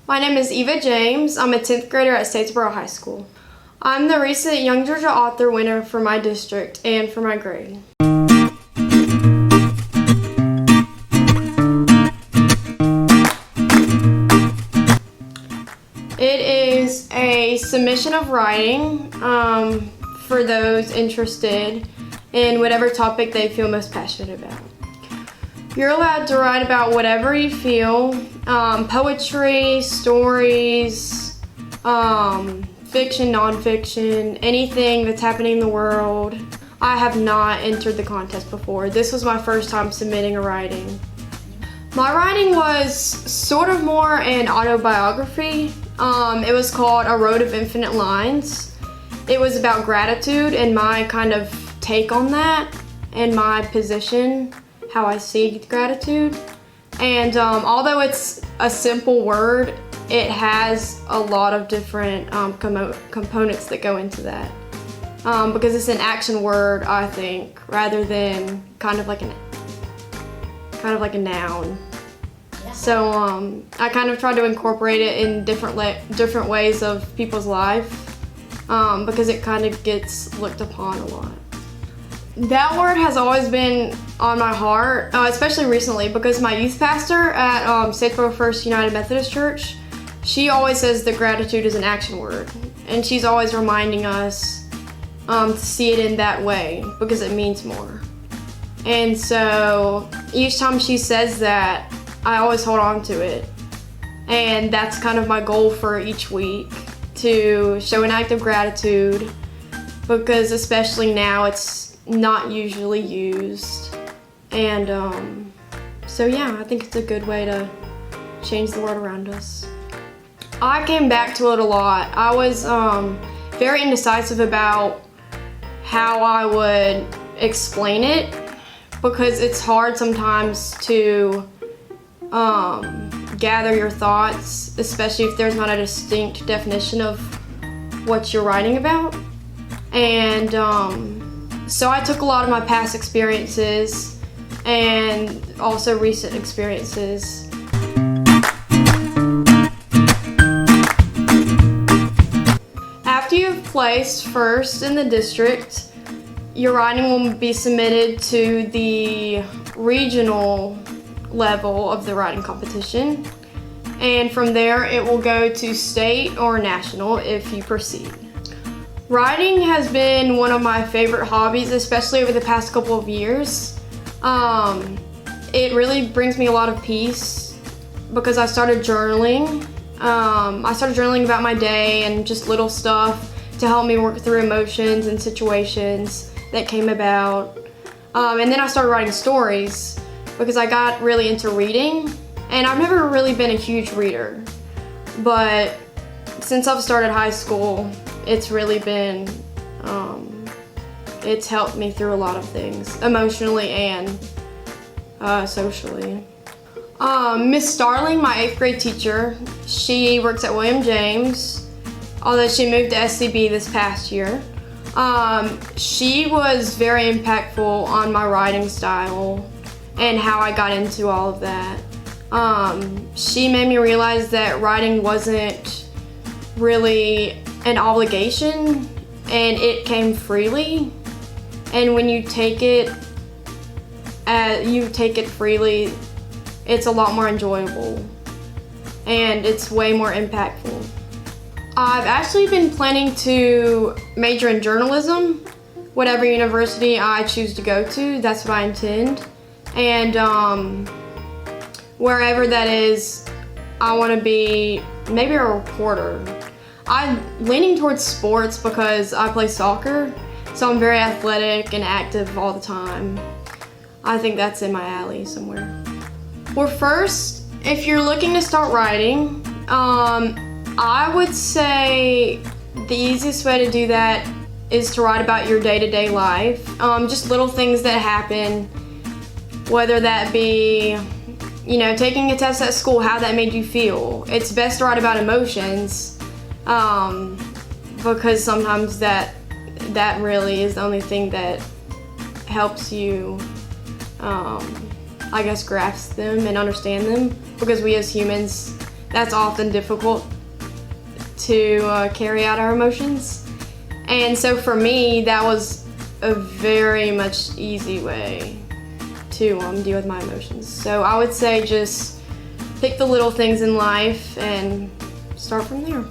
My name is Eva James. I'm a 10th grader at Statesboro High School. I'm the recent Young Georgia Author winner for my district and for my grade. It is a submission of writing for those interested in whatever topic they feel most passionate about. You're allowed to write about whatever you feel, poetry, stories, fiction, nonfiction, anything that's happening in the world. I have not entered the contest before. This was my first time submitting a writing. My writing was sort of more an autobiography. It was called A Road of Infinite Lines. It was about gratitude and my kind of take on that and my position, how I see gratitude. And although it's a simple word, it has a lot of different components that go into that. Because it's an action word, I think, rather than kind of like a noun. Yeah. So I kind of try to incorporate it in different ways of people's life, because it kind of gets looked upon a lot. That word has always been on my heart, especially recently, because my youth pastor at Statesboro First United Methodist Church, she always says that gratitude is an action word, and she's always reminding us to see it in that way because it means more. And so each time she says that, I always hold on to it, and that's kind of my goal for each week, to show an act of gratitude, because especially now it's not usually used. And so yeah, I think it's a good way to change the world around us. I came back to it a lot. I was very indecisive about how I would explain it, because it's hard sometimes to gather your thoughts, especially if there's not a distinct definition of what you're writing about. And so I took a lot of my past experiences and also recent experiences. After you've placed first in the district, your writing will be submitted to the regional level of the writing competition. And from there, it will go to state or national if you proceed. Writing has been one of my favorite hobbies, especially over the past couple of years. It really brings me a lot of peace because I started journaling. I started journaling about my day and just little stuff to help me work through emotions and situations that came about. And then I started writing stories because I got really into reading, and I've never really been a huge reader. But since I've started high school, it's really been, it's helped me through a lot of things, emotionally and socially. Miss Starling, my 8th grade teacher, she works at Eva James, although she moved to SCB this past year. She was very impactful on my writing style and how I got into all of that. She made me realize that writing wasn't really an obligation, and it came freely. And when you take it freely, it's a lot more enjoyable and it's way more impactful. I've actually been planning to major in journalism. Whatever university I choose to go to, that's what I intend. And wherever that is, I want to be maybe a reporter. I'm leaning towards sports because I play soccer, so I'm very athletic and active all the time. I think that's in my alley somewhere. Well, first, if you're looking to start writing, I would say the easiest way to do that is to write about your day-to-day life. Just little things that happen, whether that be, taking a test at school, how that made you feel. It's best to write about emotions, because sometimes that really is the only thing that helps you, grasp them and understand them, because we as humans that's often difficult to carry out our emotions. And so for me, that was a very much easy way to deal with my emotions. So I would say just pick the little things in life and start from there.